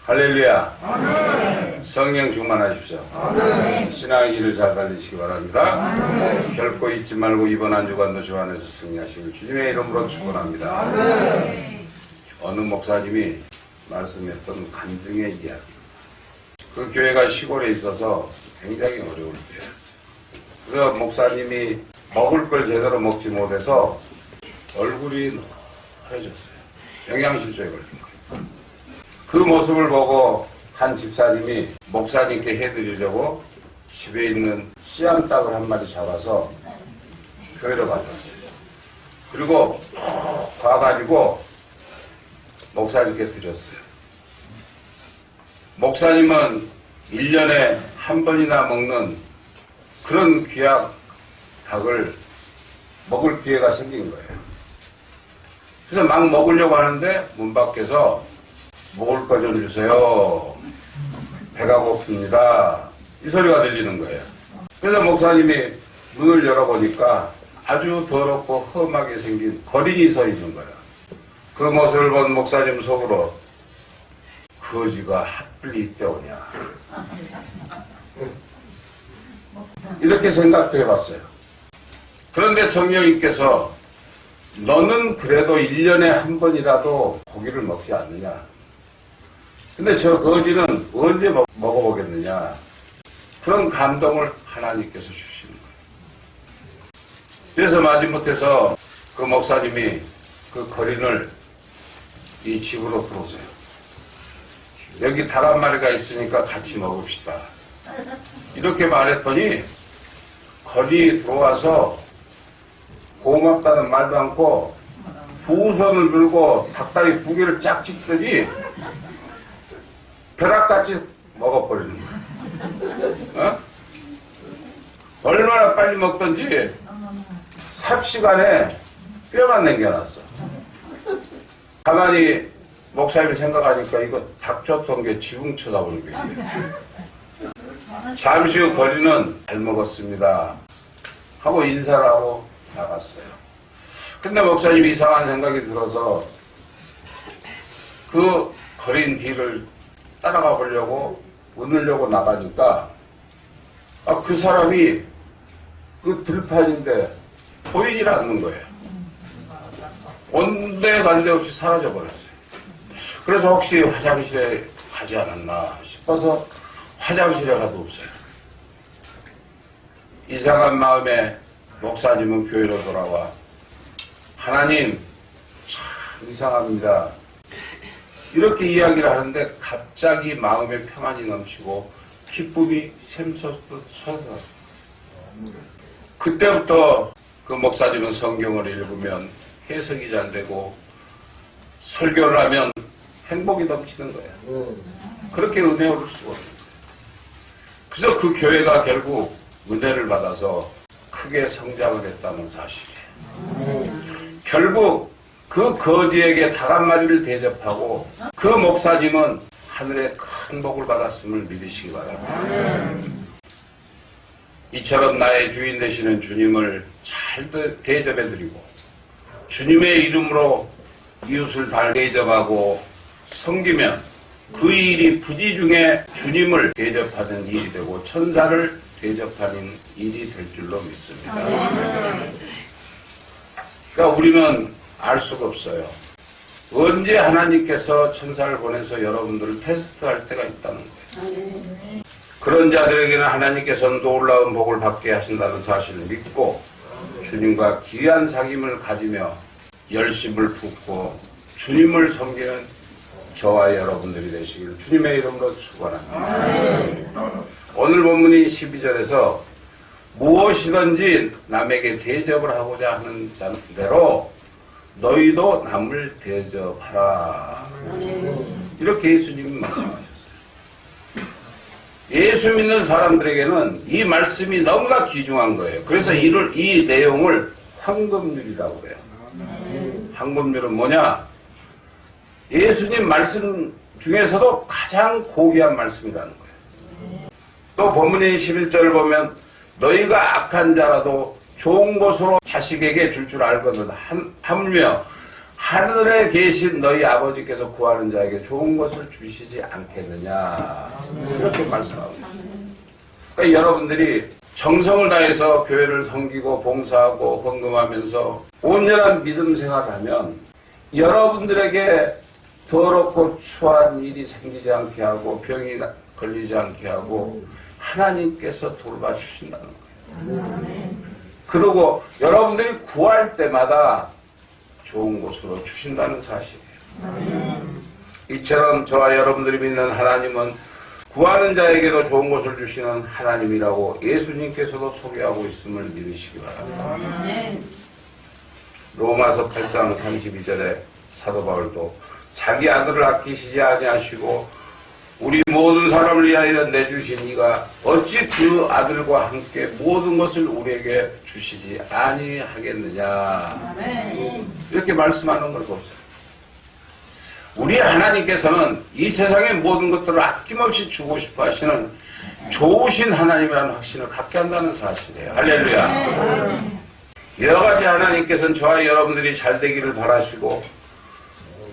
할렐루야. 아멘. 성령 충만하십시오. 아멘. 신앙의 길을 잘 달리시기 바랍니다. 아멘. 결코 잊지 말고 이번 한 주간도 주 안에서 승리하시길 주님의 이름으로 축원합니다. 아멘. 어느 목사님이 말씀했던 간증의 이야기. 그 교회가 시골에 있어서 굉장히 어려울 때였어요. 그래서 목사님이 먹을 걸 제대로 먹지 못해서 얼굴이 하얘졌어요. 영양실조에 걸린 거예요. 그 모습을 보고 한 집사님이 목사님께 해드리려고 집에 있는 씨암탉을 한 마리 잡아서 교회로 가져왔어요. 그리고 가가지고 목사님께 드렸어요. 목사님은 1년에 한 번이나 먹는 그런 귀한 닭을 먹을 기회가 생긴 거예요. 그래서 막 먹으려고 하는데 문 밖에서 먹을 거 좀 주세요. 배가 고픕니다. 이 소리가 들리는 거예요. 그래서 목사님이 문을 열어보니까 아주 더럽고 험하게 생긴 거린이 서 있는 거예요. 그 모습을 본 목사님 속으로 거지가 핫불이 있대오냐. 이렇게 생각도 해봤어요. 그런데 성령님께서 너는 그래도 1년에 한 번이라도 고기를 먹지 않느냐. 근데 저 거지는 언제 먹어보겠느냐. 그런 감동을 하나님께서 주시는 거예요. 그래서 마지못해서 그 목사님이 그 거린을 이 집으로 부르세요. 여기 닭 한 마리가 있으니까 같이 먹읍시다. 이렇게 말했더니 거린이 들어와서 고맙다는 말도 않고 두 손을 들고 닭다리 두 개를 쫙 찢더니 벼락같이 먹어버리는 거야. 어? 얼마나 빨리 먹던지 삽시간에 뼈만 남겨놨어. 가만히 목사님이 생각하니까 이거 닭줬던 게 지붕 쳐다보는 거예요. 잠시 후 거리는 잘 먹었습니다 하고 인사를 하고 나갔어요. 근데 목사님이 이상한 생각이 들어서 그 거린 뒤를 따라가 보려고 은으려고 나가니까 그 사람이 그 들판인데 보이질 않는 거예요. 온데간데 없이 사라져 버렸어요. 그래서 혹시 화장실에 가지 않았나 싶어서 화장실에 가도 없어요. 이상한 마음에 목사님은 교회로 돌아와 하나님 참 이상합니다. 이렇게 이야기를 하는데 갑자기 마음에 평안이 넘치고 기쁨이 샘솟듯 솟아요. 그때부터 그 목사님은 성경을 읽으면 해석이 잘 되고 설교를 하면 행복이 넘치는 거예요. 그렇게 은혜를 수가 없는 거예요. 그래서 그 교회가 결국 은혜를 받아서 크게 성장을 했다는 사실이에요. 결국 그 거지에게 닭 한 마리를 대접하고 그 목사님은 하늘의 큰 복을 받았음을 믿으시기 바랍니다. 이처럼 나의 주인 되시는 주님을 잘 대접해드리고 주님의 이름으로 이웃을 잘 대접하고 섬기면 그 일이 부지 중에 주님을 대접하는 일이 되고 천사를 대접하는 일이 될 줄로 믿습니다. 그러니까 우리는 알 수가 없어요. 언제 하나님께서 천사를 보내서 여러분들을 테스트할 때가 있다는 거예요. 그런 자들에게는 하나님께서는 놀라운 복을 받게 하신다는 사실을 믿고 주님과 귀한 사귐을 가지며 열심을 붓고 주님을 섬기는 저와 여러분들이 되시길 주님의 이름으로 축원합니다. 오늘 본문인 12절에서 무엇이든지 남에게 대접을 하고자 하는 대로 너희도 남을 대접하라. 이렇게 예수님이 말씀하셨어요. 예수 믿는 사람들에게는 이 말씀이 너무나 귀중한 거예요. 그래서 이 내용을 황금률이라고 그래요. 황금률은 뭐냐? 예수님 말씀 중에서도 가장 고귀한 말씀이라는 거예요. 또 본문인 11절을 보면 너희가 악한 자라도 좋은 것으로 자식에게 줄 알거든 하물며 하늘에 계신 너희 아버지께서 구하는 자에게 좋은 것을 주시지 않겠느냐. 이렇게 말씀하고 있습니다. 그러니까 여러분들이 정성을 다해서 교회를 섬기고 봉사하고 헌금하면서 온전한 믿음 생활을 하면 여러분들에게 더럽고 추한 일이 생기지 않게 하고 병이 걸리지 않게 하고 하나님께서 돌봐주신다는 거예요. 그리고 여러분들이 구할 때마다 좋은 곳으로 주신다는 사실이에요. 이처럼 저와 여러분들이 믿는 하나님은 구하는 자에게도 좋은 것을 주시는 하나님이라고 예수님께서도 소개하고 있음을 믿으시기 바랍니다. 로마서 8장 32절에 사도 바울도 자기 아들을 아끼시지 아니하시고 우리 모든 사람을 위하여 내주신 이가 어찌 그 아들과 함께 모든 것을 우리에게 주시지 아니하겠느냐. 이렇게 말씀하는 걸 보세요. 우리 하나님께서는 이 세상의 모든 것들을 아낌없이 주고 싶어 하시는 좋으신 하나님이라는 확신을 갖게 한다는 사실이에요. 할렐루야. 여러가지 하나님께서는 저와 여러분들이 잘 되기를 바라시고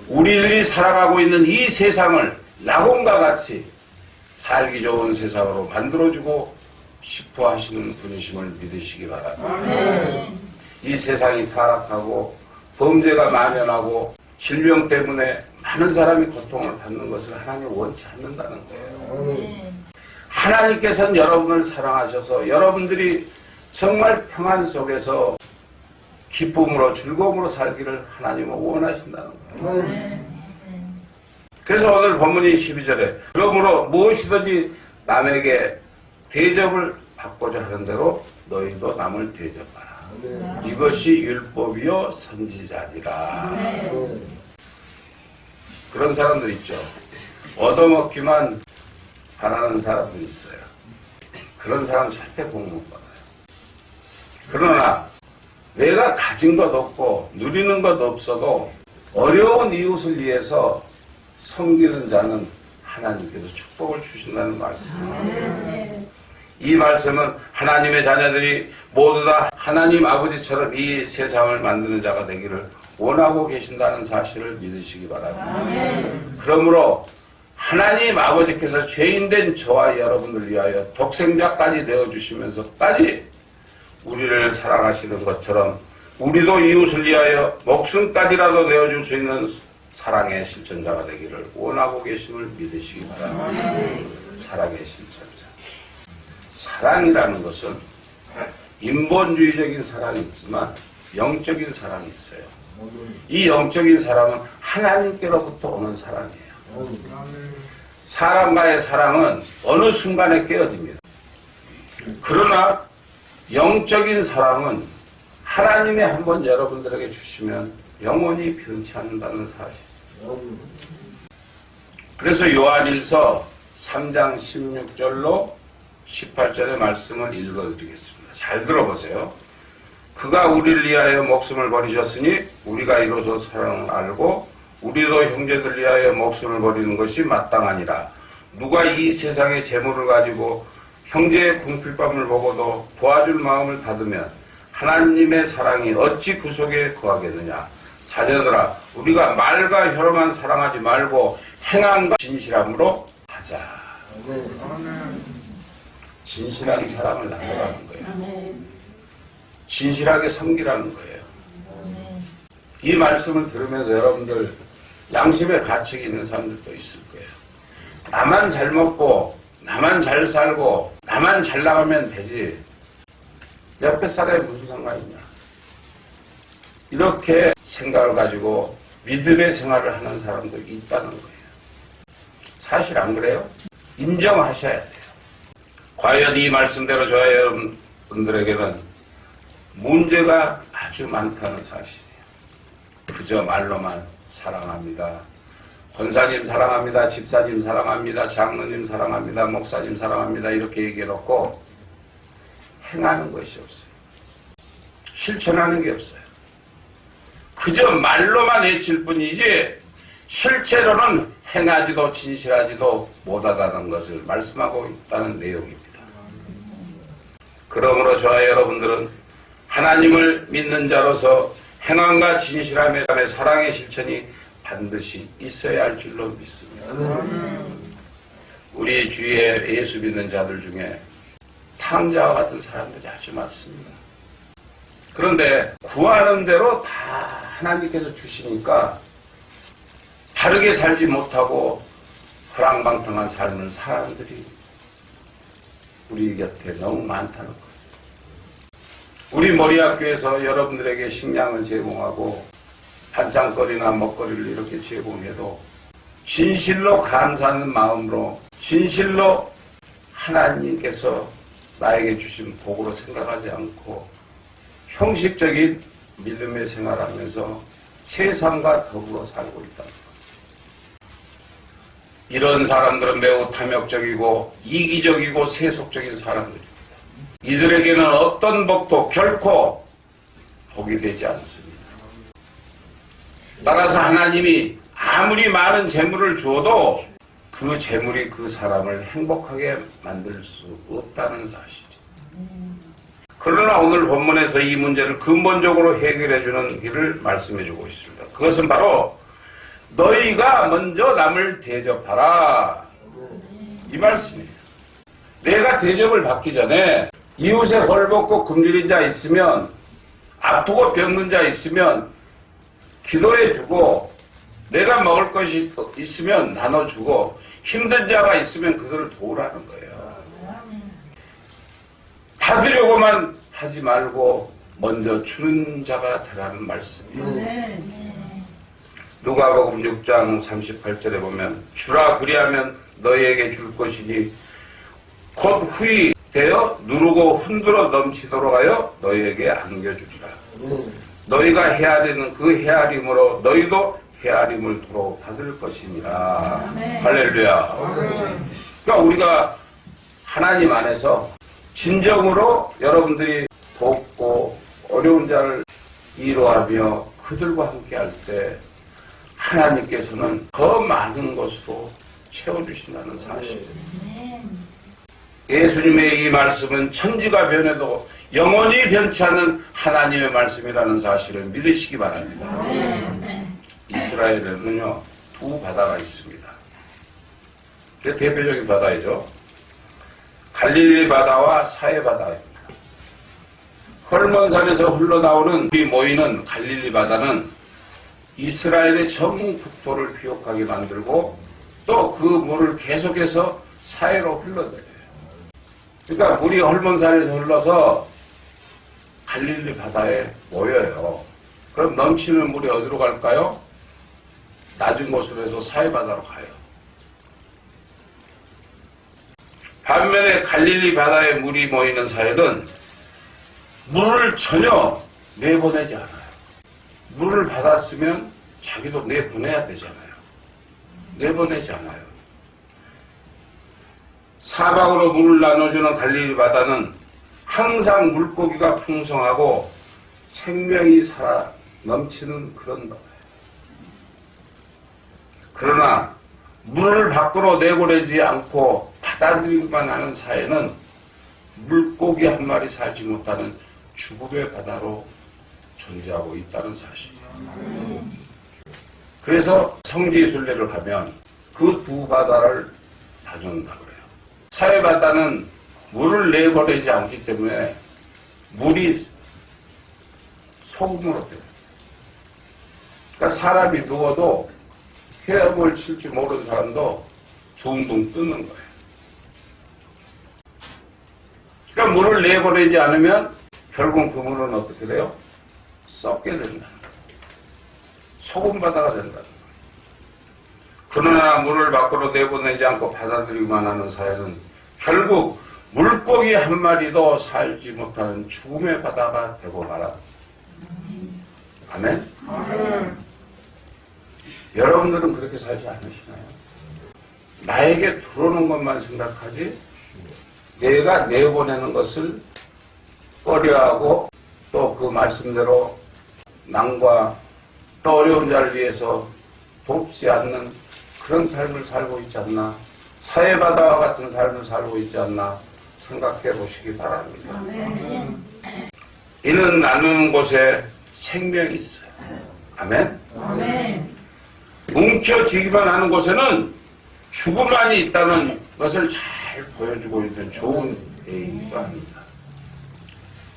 우리들이 살아가고 있는 이 세상을 낙원과 같이 살기 좋은 세상으로 만들어주고 싶어 하시는 분이심을 믿으시기 바랍니다. 이 세상이 타락하고 범죄가 만연하고 질병 때문에 많은 사람이 고통을 받는 것을 하나님이 원치 않는다는 거예요. 하나님께서는 여러분을 사랑하셔서 여러분들이 정말 평안 속에서 기쁨으로 즐거움으로 살기를 하나님은 원하신다는 거예요. 그래서 오늘 본문이 12절에 그러므로 무엇이든지 남에게 대접을 받고자 하는 대로 너희도 남을 대접하라. 이것이 율법이요 선지자니라. 그런 사람들 있죠. 얻어먹기만 바라는 사람들이 있어요. 그런 사람 절대 복 못 받아요. 그러나 내가 가진 것 없고 누리는 것 없어도 어려운 이웃을 위해서 섬기는 자는 하나님께서 축복을 주신다는 말씀입니다. 이 말씀은 하나님의 자녀들이 모두 다 하나님 아버지처럼 이 세상을 만드는 자가 되기를 원하고 계신다는 사실을 믿으시기 바랍니다. 그러므로 하나님 아버지께서 죄인된 저와 여러분을 위하여 독생자까지 내어주시면서까지 우리를 사랑하시는 것처럼 우리도 이웃을 위하여 목숨까지라도 내어줄 수 있는 사랑의 실천자가 되기를 원하고 계심을 믿으시기 바랍니다. 사랑의 실천자. 사랑이라는 것은 인본주의적인 사랑이 있지만 영적인 사랑이 있어요. 이 영적인 사랑은 하나님께로부터 오는 사랑이에요. 사람과의 사랑은 어느 순간에 깨어집니다. 그러나 영적인 사랑은 하나님이 한번 여러분들에게 주시면 영원히 변치 않는다는 사실. 그래서 요한일서 3장 16절로 18절의 말씀을 읽어드리겠습니다. 잘 들어보세요. 그가 우리를 위하여 목숨을 버리셨으니 우리가 이로써 사랑을 알고 우리도 형제들 위하여 목숨을 버리는 것이 마땅하니라. 누가 이 세상의 재물을 가지고 형제의 궁핍함을 보고도 도와줄 마음을 받으면 하나님의 사랑이 어찌 그 속에 거하겠느냐. 자녀들아, 우리가 말과 혀로만 사랑하지 말고 행함과 진실함으로 하자. 진실한 사랑을 나누라는 거예요. 진실하게 섬기라는 거예요. 이 말씀을 들으면서 여러분들 양심의 가책이 있는 사람들도 있을 거예요. 나만 잘 먹고 나만 잘 살고 나만 잘 나가면 되지 옆에 사람이 무슨 상관이 있냐. 이렇게 생각을 가지고 믿음의 생활을 하는 사람도 있다는 거예요. 사실 안 그래요? 인정하셔야 돼요. 과연 이 말씀대로 저와 여러분들에게는 문제가 아주 많다는 사실이에요. 그저 말로만 사랑합니다. 권사님 사랑합니다. 집사님 사랑합니다. 장로님 사랑합니다. 목사님 사랑합니다. 이렇게 얘기해놓고 행하는 것이 없어요. 실천하는 게 없어요. 그저 말로만 외칠 뿐이지 실제로는 행하지도 진실하지도 못하다는 것을 말씀하고 있다는 내용입니다. 그러므로 저와 여러분들은 하나님을 믿는 자로서 행함과 진실함의 사랑의 실천이 반드시 있어야 할 줄로 믿습니다. 우리 주위에 예수 믿는 자들 중에 탕자와 같은 사람들이 아주 많습니다. 그런데 구하는 대로 다 하나님께서 주시니까 바르게 살지 못하고 허랑방탕한 삶을 사람들이 우리 곁에 너무 많다는 거예요. 우리 머리학교에서 여러분들에게 식량을 제공하고 반찬거리나 먹거리를 이렇게 제공해도 진실로 감사하는 마음으로 진실로 하나님께서 나에게 주신 복으로 생각하지 않고 형식적인 믿음의 생활하면서 세상과 더불어 살고 있다. 이런 사람들은 매우 탐욕적이고 이기적이고 세속적인 사람들입니다. 이들에게는 어떤 복도 결코 복이 되지 않습니다. 따라서 하나님이 아무리 많은 재물을 주어도 그 재물이 그 사람을 행복하게 만들 수 없다는 사실이에요. 그러나 오늘 본문에서 이 문제를 근본적으로 해결해주는 길을 말씀해주고 있습니다. 그것은 바로 너희가 먼저 남을 대접하라, 이 말씀이에요. 내가 대접을 받기 전에 이웃에 헐벗고 굶주린 자 있으면, 아프고 병든 자 있으면 기도해주고, 내가 먹을 것이 있으면 나눠주고, 힘든 자가 있으면 그들을 도우라는 거예요. 받으려고만 하지 말고 먼저 주는 자가 되라는 말씀이에요. 누가복음 6장 38절에 보면 주라 그리하면 너희에게 줄 것이니 곧 후이 되어 누르고 흔들어 넘치도록 하여 너희에게 안겨주리라. 너희가 헤아리는 그 헤아림으로 너희도 헤아림을 도로 받을 것이니라. 할렐루야. 그러니까 우리가 하나님 안에서 진정으로 여러분들이 돕고 어려운 자를 위로하며 그들과 함께 할 때 하나님께서는 더 많은 것으로 채워주신다는 사실입니다. 예수님의 이 말씀은 천지가 변해도 영원히 변치 않는 하나님의 말씀이라는 사실을 믿으시기 바랍니다. 이스라엘에는요, 두 바다가 있습니다. 대표적인 바다이죠. 갈릴리 바다와 사해 바다입니다. 헐몬산에서 흘러나오는 물이 모이는 갈릴리 바다는 이스라엘의 전 국토를 비옥하게 만들고 또 그 물을 계속해서 사해로 흘러내려요. 그러니까 물이 헐몬산에서 흘러서 갈릴리 바다에 모여요. 그럼 넘치는 물이 어디로 갈까요? 낮은 곳으로 해서 사해 바다로 가요. 반면에 갈릴리 바다에 물이 모이는 사해는 물을 전혀 내보내지 않아요. 물을 받았으면 자기도 내보내야 되잖아요. 내보내지 않아요. 사방으로 물을 나눠주는 갈릴리 바다는 항상 물고기가 풍성하고 생명이 살아 넘치는 그런 바다예요. 그러나 물을 밖으로 내보내지 않고 받아들이기만 하는 사회는 물고기 한 마리 살지 못하는 죽음의 바다로 존재하고 있다는 사실이에요. 그래서 성지순례를 가면 그 두 바다를 나눈다고 그래요. 사해 바다는 물을 내보내지 않기 때문에 물이 소금으로 돼요. 그러니까 사람이 누워도 헤엄을 칠 줄 모르는 사람도 둥둥 뜨는 거예요. 그러니까 물을 내보내지 않으면 결국 그 물은 어떻게 돼요? 썩게 된다는 거예요. 소금바다가 된다는 거예요. 그러나 물을 밖으로 내보내지 않고 받아들이기만 하는 사회는 결국 물고기 한 마리도 살지 못하는 죽음의 바다가 되고 말아. 아멘? 여러분들은 그렇게 살지 않으시나요? 나에게 들어오는 것만 생각하지 내가 내보내는 것을 꺼려하고 또 그 말씀대로 남과 또 어려운 자를 위해서 돕지 않는 그런 삶을 살고 있지 않나, 사해바다와 같은 삶을 살고 있지 않나 생각해 보시기 바랍니다. 이는 나누는 곳에 생명이 있어요. 아멘? 아멘. 움켜쥐기만 하는 곳에는 죽음만이 있다는 것을 잘 보여주고 있는 좋은 예이기도 합니다.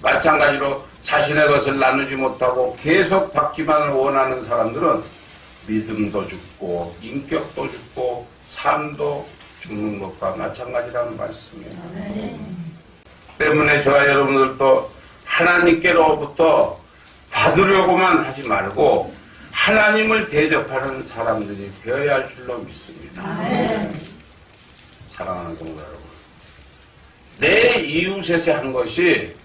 마찬가지로 자신의 것을 나누지 못하고 계속 받기만을 원하는 사람들은 믿음도 죽고 인격도 죽고 삶도 죽는 것과 마찬가지라는 말씀이에요. 때문에 저와 여러분들도 하나님께로부터 받으려고만 하지 말고 하나님을 대접하는 사람들이 되어야 할 줄로 믿습니다. 사랑하는 성도 여러분, 내 이웃에게 한 것이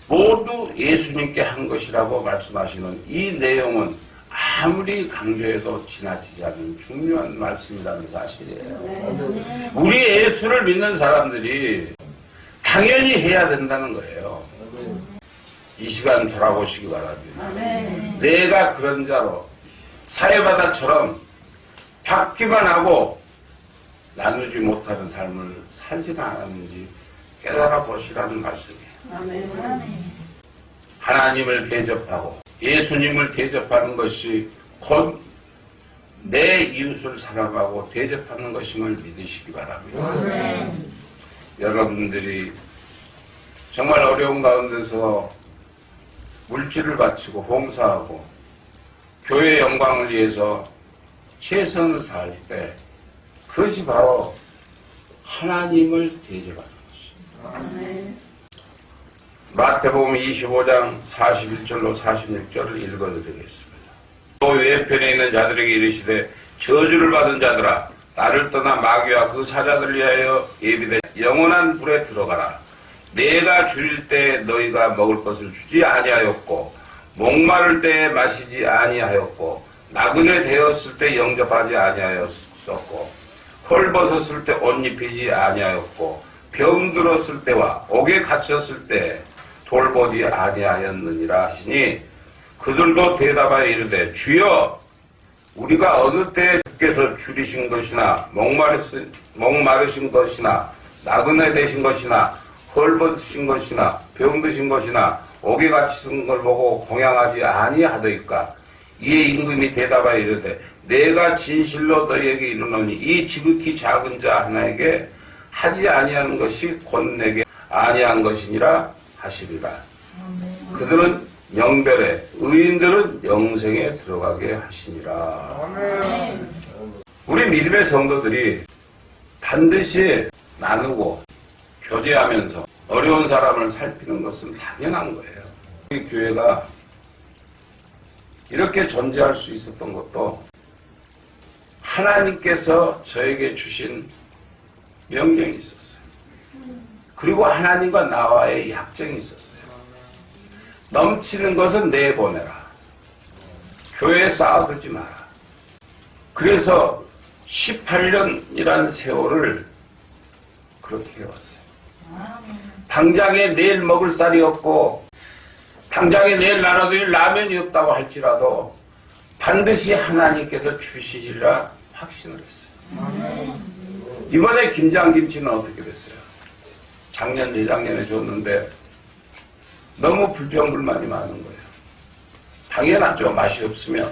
모두 예수님께 한 것이라고 말씀하시는 이 내용은 아무리 강조해도 지나치지 않는 중요한 말씀이라는 사실이에요. 우리 예수를 믿는 사람들이 당연히 해야 된다는 거예요. 이 시간 돌아보시기 바랍니다. 내가 그런 자로 사회바다처럼 받기만 하고 나누지 못하는 삶을 살지는 않았는지 깨달아 보시라는 말씀이에요. 하나님을 대접하고 예수님을 대접하는 것이 곧 내 이웃을 사랑하고 대접하는 것임을 믿으시기 바랍니다. 여러분들이 정말 어려운 가운데서 물질을 바치고 봉사하고 교회의 영광을 위해서 최선을 다할 때 그것이 바로 하나님을 대접하는 것입니다. 마태복음 25장 41절로 46절을 읽어드리겠습니다. 또 외편에 있는 자들에게 이르시되 저주를 받은 자들아 나를 떠나 마귀와 그 사자들 위하여 예비된 영원한 불에 들어가라. 내가 줄일 때 너희가 먹을 것을 주지 아니하였고 목마를 때에 마시지 아니하였고 나그네 되었을 때 영접하지 아니하였었고 헐벗었을 때 옷 입히지 아니하였고 병들었을 때와 옥에 갇혔을 때 돌보지 아니하였느니라 하시니 그들도 대답하여 이르되 주여 우리가 어느 때에 주께서 줄이신 것이나 목마르신 것이나 나그네 되신 것이나 헐벗으신 것이나 병드신 것이나 옥에 갇히신 걸 보고 공양하지 아니하더이까. 이에 임금이 대답하여 이르되 내가 진실로 너희에게 이르노니 이 지극히 작은 자 하나에게 하지 아니하는 것이 곧 내게 아니한 것이니라 하시리라. 그들은 영별에 의인들은 영생에 들어가게 하시니라. 우리 믿음의 성도들이 반드시 나누고 교제하면서 어려운 사람을 살피는 것은 당연한 거예요. 우리 교회가 이렇게 존재할 수 있었던 것도 하나님께서 저에게 주신 명령이 있었어요. 그리고 하나님과 나와의 약정이 있었어요. 넘치는 것은 내보내라. 교회에 쌓아두지 마라. 그래서 18년이라는 세월을 그렇게 해왔어요. 당장에 내일 먹을 쌀이 없고 당장에 내일 나눠드릴 라면이 없다고 할지라도 반드시 하나님께서 주시리라 확신을 했어요. 이번에 김장김치는 어떻게 됐어요? 작년 재작년에 줬는데 너무 불평불만이 많은 거예요. 당연하죠. 맛이 없으면.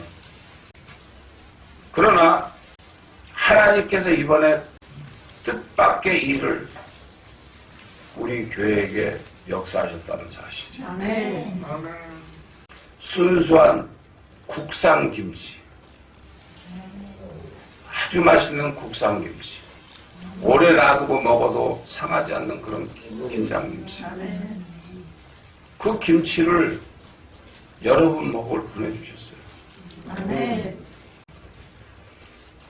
그러나 하나님께서 이번에 뜻밖의 일을 우리 교회에게 역사하셨다는 사실이에요. 순수한 국산 김치, 아주 맛있는 국산 김치, 오래 놔두고 먹어도 상하지 않는 그런 김장김치. 그 김치를 여러분 목을 보내주셨어요.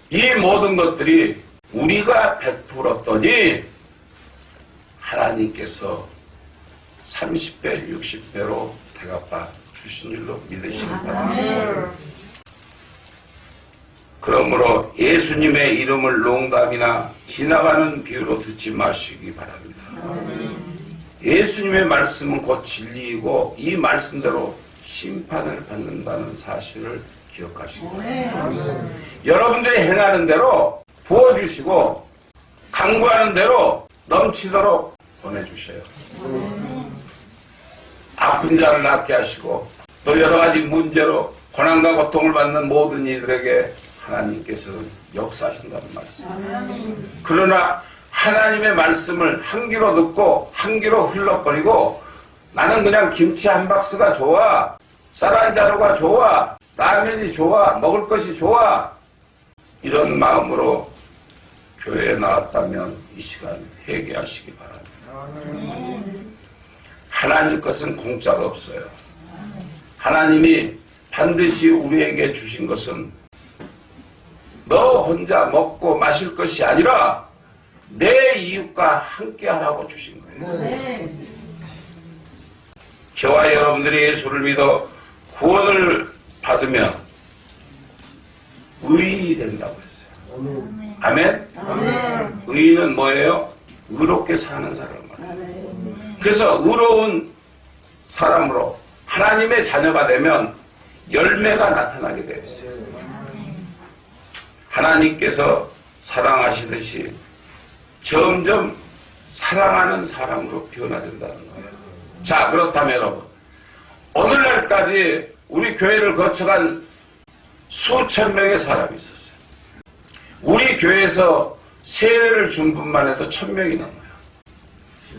이 모든 것들이 우리가 베풀었더니 하나님께서 30배, 60배로 대갚아 주신 줄로 믿으시기 바랍니다. 그러므로 예수님의 이름을 농담이나 지나가는 비유로 듣지 마시기 바랍니다. 예수님의 말씀은 곧 진리이고 이 말씀대로 심판을 받는다는 사실을 기억하시기 바랍니다. 여러분들이 행하는 대로 부어주시고 강구하는 대로 넘치도록 보내주셔요. 아픈 자를 낫게 하시고 또 여러 가지 문제로 고난과 고통을 받는 모든 이들에게 하나님께서는 역사하신다는 말씀. 그러나 하나님의 말씀을 한 귀로 듣고 한 귀로 흘러버리고 나는 그냥 김치 한 박스가 좋아, 쌀 한 자루가 좋아, 라면이 좋아, 먹을 것이 좋아, 이런 마음으로 교회에 나왔다면 이 시간 회개하시기 바랍니다. 하나님 것은 공짜가 없어요. 하나님이 반드시 우리에게 주신 것은 너 혼자 먹고 마실 것이 아니라 내 이웃과 함께 하라고 주신 거예요. 저와 여러분들이 예수를 믿어 구원을 받으면 의인이 된다고 했어요. 아멘? 의인은 뭐예요? 의롭게 사는 사람 말이에요. 그래서 의로운 사람으로 하나님의 자녀가 되면 열매가 나타나게 되어 있어요. 하나님께서 사랑하시듯이 점점 사랑하는 사람으로 변화된다는 거예요. 자, 그렇다면 여러분, 오늘날까지 우리 교회를 거쳐간 수천 명의 사람이 있었어요. 우리 교회에서 세례를 준 분만 해도 1000명이 넘어요.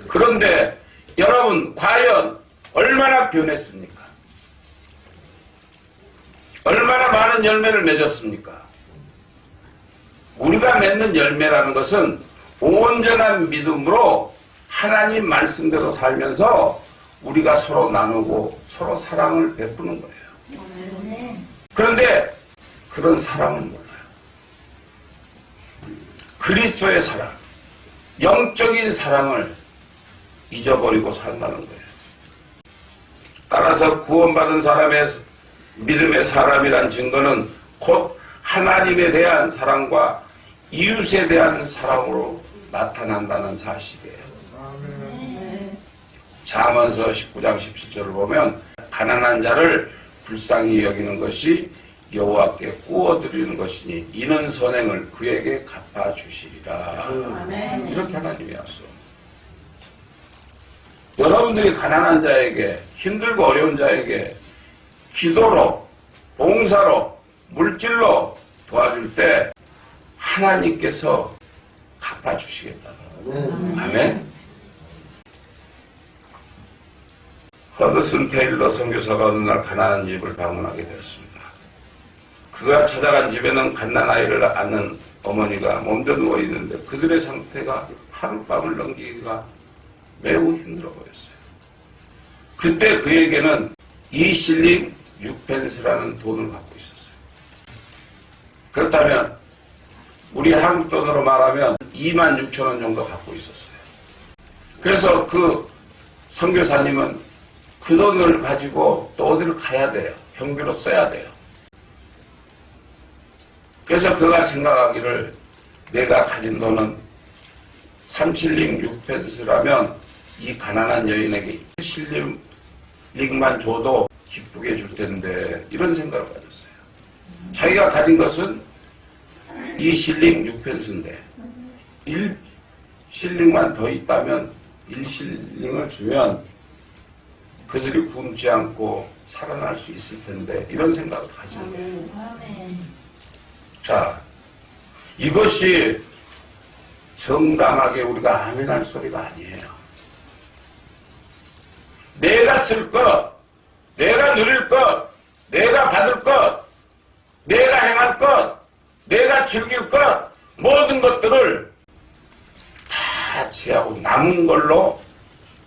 그런데 여러분, 과연 얼마나 변했습니까? 얼마나 많은 열매를 맺었습니까? 우리가 맺는 열매라는 것은 온전한 믿음으로 하나님 말씀대로 살면서 우리가 서로 나누고 서로 사랑을 베푸는 거예요. 그런데 그런 사랑은 몰라요. 그리스도의 사랑, 영적인 사랑을 잊어버리고 산다는 거예요. 따라서 구원받은 사람의 믿음의 사람이란 증거는 곧 하나님에 대한 사랑과 이웃에 대한 사랑으로 나타난다는 사실이에요. 잠언서 19장 17절을 보면 가난한 자를 불쌍히 여기는 것이 여호와께 구워드리는 것이니 이는 선행을 그에게 갚아주시리라. 이렇게 하나님이 하소. 여러분들이 가난한 자에게, 힘들고 어려운 자에게 기도로, 봉사로, 물질로 도와줄 때 하나님께서 갚아주시겠다. 아멘. 허드슨 테일러 선교사가 어느 날 가난한 집을 방문하게 되었습니다. 그가 찾아간 집에는 갓난아이를 안는 어머니가 몸져 누워있는데 그들의 상태가 하룻밤을 넘기기가 매우 힘들어 보였어요. 그때 그에게는 2실링 6펜스라는 돈을 갖고 있었어요. 그렇다면 우리 한국 돈으로 말하면 26,000원 정도 갖고 있었어요. 그래서 그 선교사님은 그 돈을 가지고 또 어디를 가야 돼요. 경비로 써야 돼요. 그래서 그가 생각하기를 내가 가진 돈은 3실링 6펜스라면 이 가난한 여인에게 1실링만 줘도 기쁘게 줄 텐데 이런 생각을 가졌어요. 자기가 가진 것은 2실링 6펜스인데 1실링만 더 있다면 1실링을 주면 그들이 굶지 않고 살아날 수 있을 텐데 이런 생각을 가진 거예요. 자, 이것이 정당하게 우리가 아멘할 소리가 아니에요. 내가 쓸 것, 내가 누릴 것, 내가 받을 것, 내가 행할 것, 내가 즐길 것, 모든 것들을 다 취하고 남은 걸로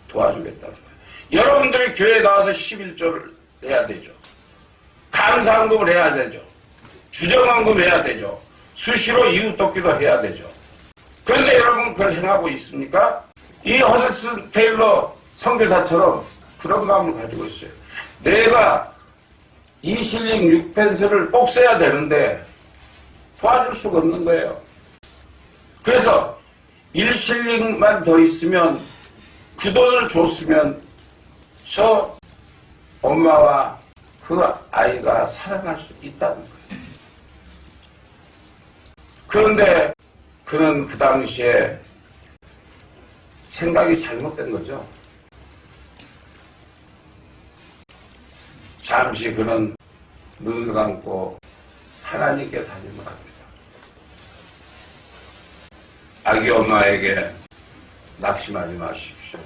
도와주겠다는 거예요. 여러분들이 교회에 나와서 11조를 해야 되죠. 감사헌금을 해야 되죠. 주정헌금 해야 되죠. 수시로 이웃돕기도 해야 되죠. 그런데 여러분 그걸 행하고 있습니까? 이 허드슨 테일러 선교사처럼 그런 마음을 가지고 있어요. 내가 2실링 6펜스를 꼭 써야 되는데 도와줄 수가 없는 거예요. 그래서 1실링만 더 있으면 그 돈을 줬으면 저 엄마와 그 아이가 살아날 수 있다는 거예요. 그런데 그는 그 당시에 생각이 잘못된 거죠. 잠시 그는 눈을 감고 하나님께 다짐을 합니다. 아기 엄마에게 낙심하지 마십시오.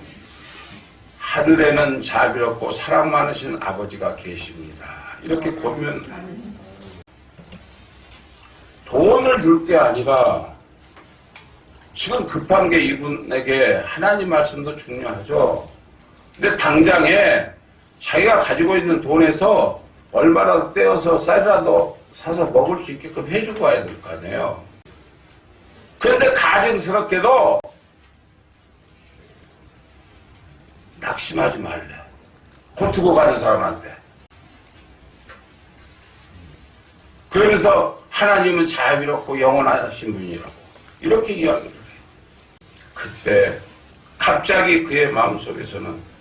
하늘에는 자비롭고 사랑 많으신 아버지가 계십니다. 이렇게 고면 돈을 줄 게 아니라 지금 급한 게 이분에게 하나님 말씀도 중요하죠. 근데 당장에 자기가 가지고 있는 돈에서 얼마라도 떼어서 쌀이라도 사서 먹을 수 있게끔 해주고 와야 될 거 아니에요. 그런데 가증스럽게도 낙심하지 말래. 곧 죽어가는 사람한테. 그러면서 하나님은 자비롭고 영원하신 분이라고 이렇게 이야기를 해요. 그때 갑자기 그의 마음속에서는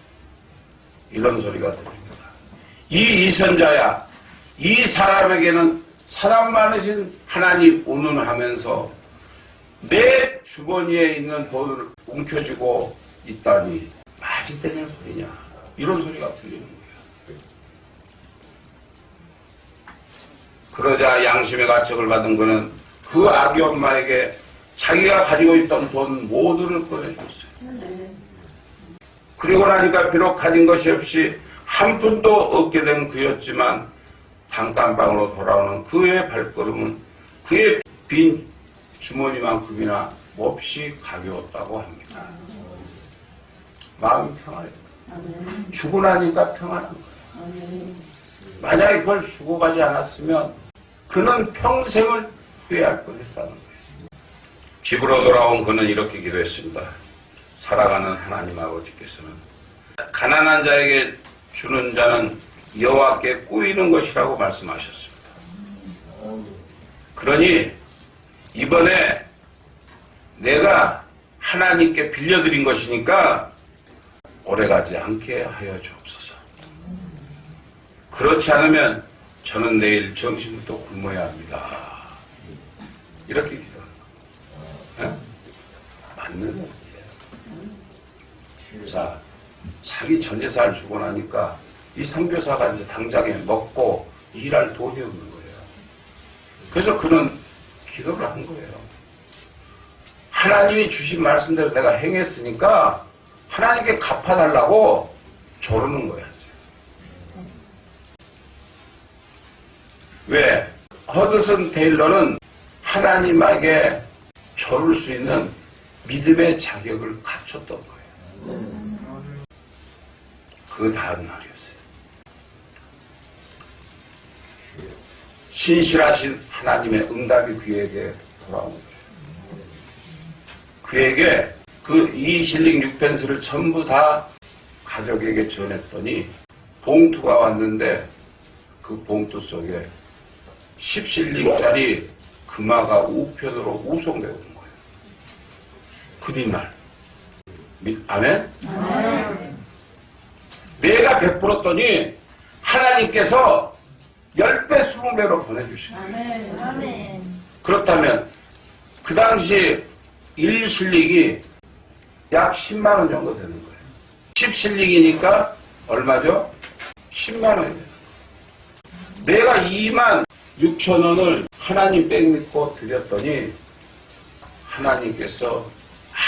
이런 소리가 들립니다. 이 이선자야, 이 사람에게는 사랑 많으신 하나님 운운하면서 내 주머니에 있는 돈을 움켜쥐고 있다니 말이 되는 소리냐, 이런 소리가 들리는 거예요. 그러자 양심의 가책을 받은 그는 그 아기 엄마에게 자기가 가지고 있던 돈 모두를 꺼내줬어요. 그리고 나니까 비록 가진 것이 없이 한 푼도 얻게 된 그였지만 단칸방으로 돌아오는 그의 발걸음은 그의 빈 주머니만큼이나 몹시 가벼웠다고 합니다. 마음이 평안해요. 주고 나니까 평안한 거예요. 만약에 그걸 주고 가지 않았으면 그는 평생을 후회할 뻔했다는 거예요. 집으로 돌아온 그는 이렇게 기도했습니다. 살아가는 하나님 아버지께서는 가난한 자에게 주는 자는 여호와께 꾸이는 것이라고 말씀하셨습니다. 그러니 이번에 내가 하나님께 빌려드린 것이니까 오래가지 않게 하여 주옵소서. 그렇지 않으면 저는 내일 정신부터 굶어야 합니다. 이렇게 기도하는 거예요. 맞는 거예요. 자, 자기 전 재산을 주고 나니까 이 선교사가 이제 당장에 먹고 일할 돈이 없는 거예요. 그래서 그는 기도를 한 거예요. 하나님이 주신 말씀대로 내가 행했으니까 하나님께 갚아달라고 조르는 거야. 왜? 허드슨 테일러는 하나님에게 조를 수 있는 믿음의 자격을 갖췄던 거예요. 그 다음 날이었어요. 신실하신 하나님의 응답이 그에게 돌아온 거예요. 그에게 그 2실링 6펜스를 전부 다 가족에게 전했더니 봉투가 왔는데 그 봉투 속에 10실링짜리 금화가 우편으로 우송되어 오는 거예요. 그날 아멘? 아멘. 내가 베풀었더니 하나님께서 10배 20배로 보내주신 거예요. 아멘. 그렇다면 그 당시 1실링이 약 10만 원 정도 되는 거예요. 10실링이니까 얼마죠? 10만 원이에요. 내가 2만 6천 원을 하나님 백 믿고 드렸더니 하나님께서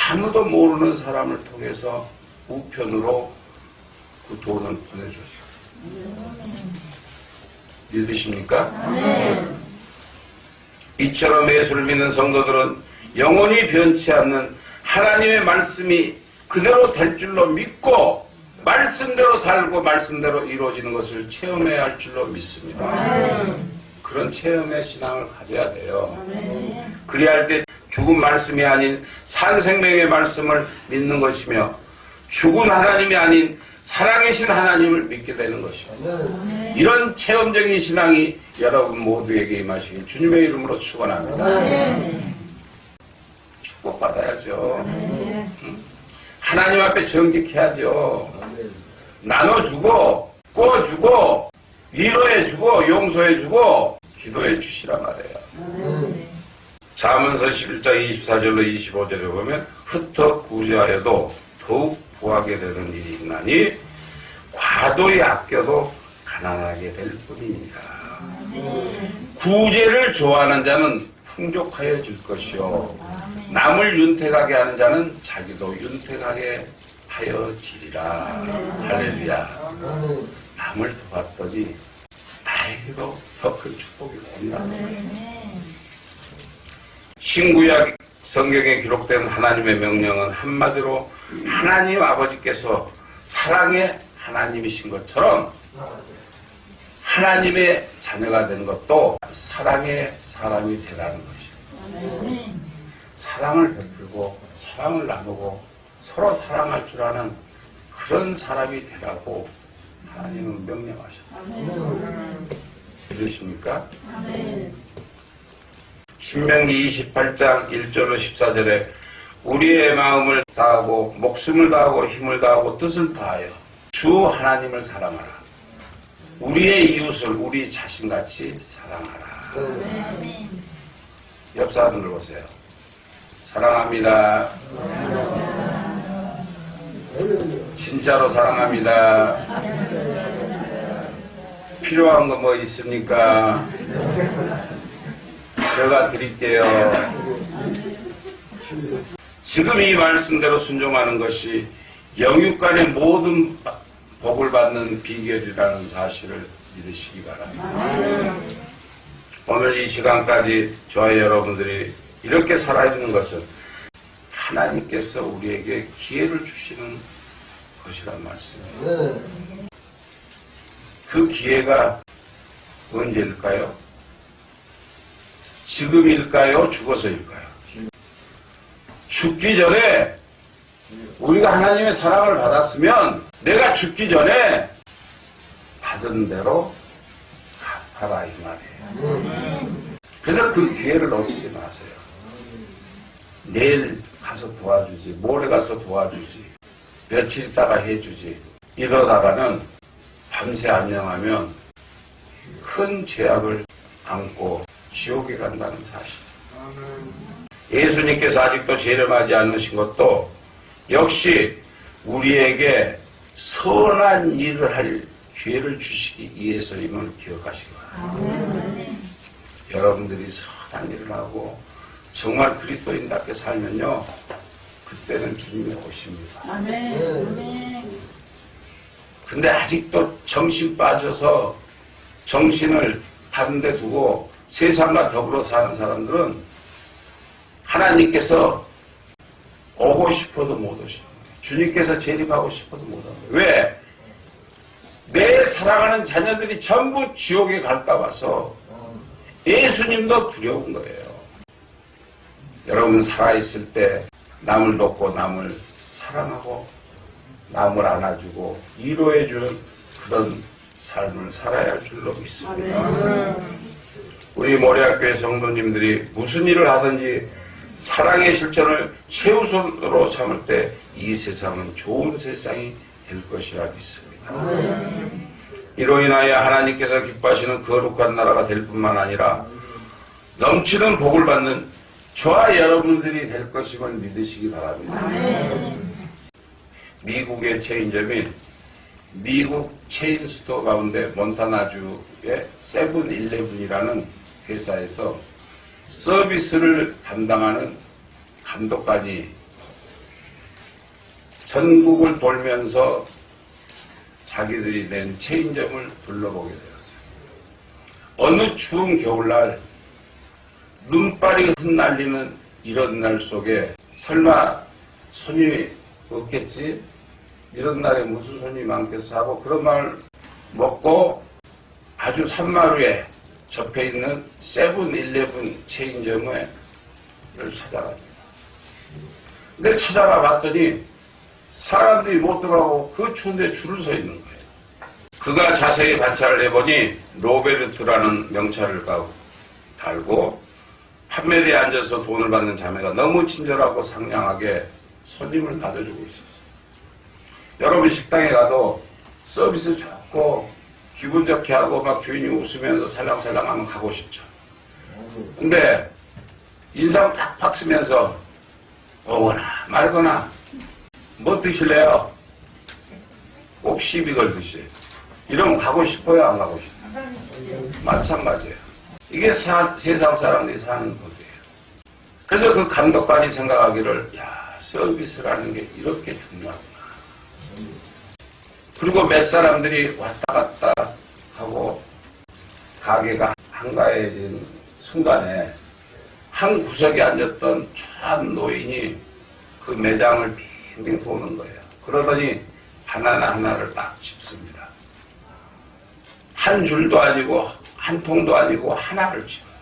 아무도 모르는 사람을 통해서 우편으로 그 돈을 보내주셨어요. 믿으십니까? 이처럼 예수를 믿는 성도들은 영원히 변치 않는 하나님의 말씀이 그대로 될 줄로 믿고 말씀대로 살고 말씀대로 이루어지는 것을 체험해야 할 줄로 믿습니다. 그런 체험의 신앙을 가져야 돼요. 그리할 때 죽은 말씀이 아닌 산 생명의 말씀을 믿는 것이며 죽은 하나님이 아닌 살아계신 하나님을 믿게 되는 것입니다. 이런 체험적인 신앙이 여러분 모두에게 임하시길 주님의 이름으로 축원합니다. 축복받아야죠. 하나님 앞에 정직해야죠. 나눠주고 꿔주고 위로해주고 용서해주고 기도해 주시란 말이에요. 잠언서 11장 24절로 25절에 보면 흩어 구제하여도 더욱 구하게 되는 일이 있나니 과도히 아껴도 가난하게 될 뿐입니다. 구제를 좋아하는 자는 풍족하여질 것이요 남을 윤택하게 하는 자는 자기도 윤택하게 하여지리라. 할렐루야. 남을 도왔더니 나에게도 더 큰 축복이 온다. 신구약 성경에 기록된 하나님의 명령은 한마디로 하나님 아버지께서 사랑의 하나님이신 것처럼 하나님의 자녀가 되는 것도 사랑의 사람이 되라는 것이에요. 사랑을 베풀고 사랑을 나누고 서로 사랑할 줄 아는 그런 사람이 되라고 하나님은 명령하셨어요. 들으십니까? 신명기 28장 1절로 14절에 우리의 마음을 다하고 목숨을 다하고 힘을 다하고 뜻을 다하여 주 하나님을 사랑하라. 우리의 이웃을 우리 자신같이 사랑하라. 옆 사람들 보세요. 사랑합니다. 진짜로 사랑합니다. 필요한 거 뭐 있습니까? 제가 드릴게요. 지금 이 말씀대로 순종하는 것이 영육간의 모든 복을 받는 비결이라는 사실을 믿으시기 바랍니다. 오늘 이 시간까지 저와 여러분들이 이렇게 살아있는 것은 하나님께서 우리에게 기회를 주시는 것이란 말씀이에요. 그 기회가 언제일까요? 지금일까요? 죽어서일까요? 죽기 전에 우리가 하나님의 사랑을 받았으면 내가 죽기 전에 받은 대로 갚아라 이 말이에요. 그래서 그 기회를 놓치지 마세요. 내일 가서 도와주지, 모레 가서 도와주지, 며칠 있다가 해주지, 이러다가는 밤새 안녕하면 큰 죄악을 안고 지옥에 간다는 사실. 예수님께서 아직도 재림하지 않으신 것도 역시 우리에게 선한 일을 할 기회를 주시기 위해서임을 기억하시기 바랍니다. 여러분들이 선한 일을 하고 정말 그리스도인답게 살면요, 그때는 주님이 오십니다. 근데 아직도 정신 빠져서 정신을 다른 데 두고 세상과 더불어 사는 사람들은 하나님께서 오고 싶어도 못 오시는 거예요. 주님께서 재림하고 싶어도 못 오는 거예요. 왜? 내 사랑하는 자녀들이 전부 지옥에 갈까 봐서 예수님도 두려운 거예요. 여러분 살아있을 때 남을 돕고 남을 사랑하고 남을 안아주고 위로해주는 그런 삶을 살아야 할 줄로 믿습니다. 우리 모래학교의 성도님들이 무슨 일을 하든지 사랑의 실천을 최우선으로 삼을 때 이 세상은 좋은 세상이 될 것이라 믿습니다. 이로 인하여 하나님께서 기뻐하시는 거룩한 나라가 될 뿐만 아니라 넘치는 복을 받는 저와 여러분들이 될 것임을 믿으시기 바랍니다. 미국의 체인점인 미국 체인 스토어 가운데 몬타나주의 세븐일레븐이라는 회사에서 서비스를 담당하는 감독관이 전국을 돌면서 자기들이 낸 체인점을 둘러보게 되었어요. 어느 추운 겨울날 눈발이 흩날리는 이런 날 속에 설마 손님이 없겠지? 이런 날에 무슨 손님이 많겠어 하고 그런 말 먹고 아주 산마루에 접해 있는 세븐일레븐 체인점을 찾아갑니다. 근데 찾아가 봤더니 사람들이 못 들어가고 그 추운데 줄을 서 있는 거예요. 그가 자세히 관찰을 해보니 로베르트라는 명찰을 달고 판매대에 앉아서 돈을 받는 자매가 너무 친절하고 상냥하게 손님을 받아주고 있었어요. 여러분 식당에 가도 서비스 좋고 기분 좋게 하고 막 주인이 웃으면서 살랑살랑 하면 가고 싶죠. 근데 인상 팍팍 쓰면서 오거나 말거나 뭐 드실래요? 꼭 시비 걸 드셔요. 이러면 가고 싶어요, 안 가고 싶어요? 마찬가지예요. 이게 세상 사람들이 사는 법이에요. 그래서 그 감독관이 생각하기를, 야, 서비스라는 게 이렇게 중요하구나. 그리고 몇 사람들이 왔다 갔다 하고 가게가 한가해진 순간에 한 구석에 앉았던 한 노인이 그 매장을 빙빙 도는 거예요. 그러더니 바나나 하나를 딱 집습니다. 한 줄도 아니고 한 통도 아니고 하나를 집어요.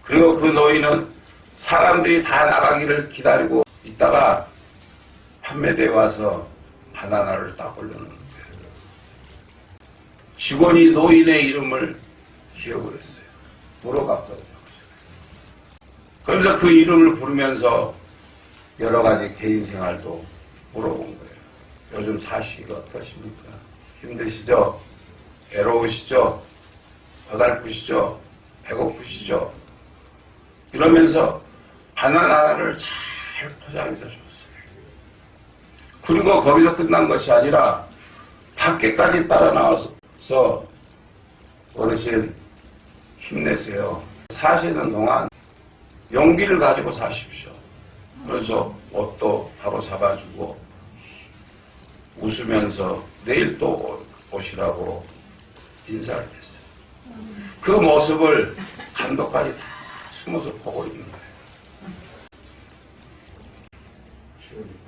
그리고 그 노인은 사람들이 다 나가기를 기다리고 있다가 판매대에 와서 바나나를 딱 올려놓는 거예요. 직원이 노인의 이름을 기억을 했어요. 물어봤거든요. 그러면서 그 이름을 부르면서 여러 가지 개인 생활도 물어본 거예요. 요즘 사시기가 어떠십니까? 힘드시죠? 외로우시죠? 고달프시죠? 배고프시죠? 이러면서 바나나를 잘 포장해서 줬어요. 그리고 거기서 끝난 것이 아니라 밖에까지 따라 나와서 어르신 힘내세요. 사시는 동안 용기를 가지고 사십시오. 그래서 옷도 바로 잡아주고 웃으면서 내일 또 오시라고 인사를 했어요. 그 모습을 감독관이 다 숨어서 보고 있는 거예요.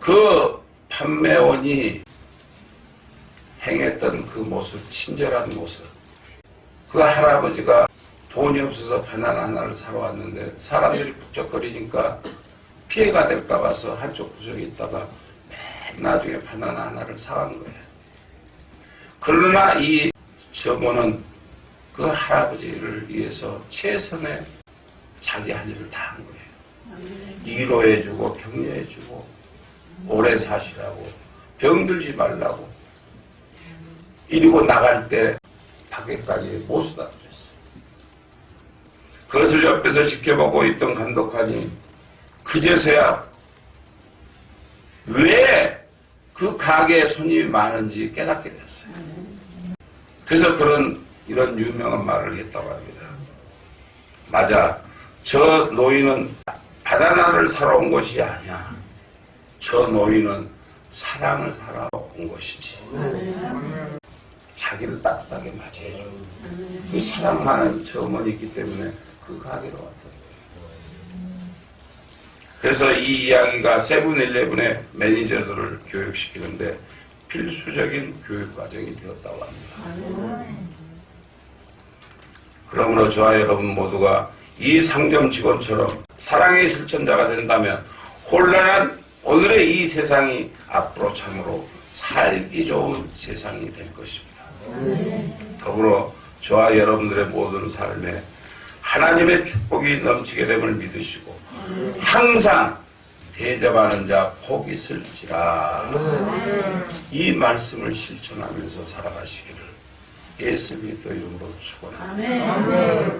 그 판매원이 행했던 그 모습, 친절한 모습. 그 할아버지가 돈이 없어서 바나나 하나를 사러 왔는데 사람들이 북적거리니까 피해가 될까 봐서 한쪽 구석에 있다가 맨 나중에 바나나 하나를 사간 거예요. 그러나 이 저모는 그 할아버지를 위해서 최선의 자기 할 일을 다 한 거예요. 위로해주고 격려해주고 오래 사시라고 병들지 말라고 이러고 나갈 때 밖에까지 모셔다 드렸어요. 그것을 옆에서 지켜보고 있던 감독관이 그제서야 왜 그 가게에 손님이 많은지 깨닫게 됐어요. 그래서 이런 유명한 말을 했다고 합니다. 맞아. 저 노인은 바나나를 사러 온 것이 아니야. 저 노인은 사랑을 사러 온 것이지. 자기를 따뜻하게 맞이해줘. 그 사랑하는 저 어머니 있기 때문에 그 가게로 왔다. 그래서 이 이야기가 세븐일레븐의 매니저들을 교육시키는데 필수적인 교육 과정이 되었다고 합니다. 그러므로 저와 여러분 모두가 이 상점 직원처럼 사랑의 실천자가 된다면 혼란한 오늘의 이 세상이 앞으로 참으로 살기 좋은 세상이 될 것입니다. 더불어 저와 여러분들의 모든 삶에 하나님의 축복이 넘치게 됨을 믿으시고 항상 대접하는 자 복이 있을지라 이 말씀을 실천하면서 살아가시기를 예수 그리스도 이름으로 축원합니다.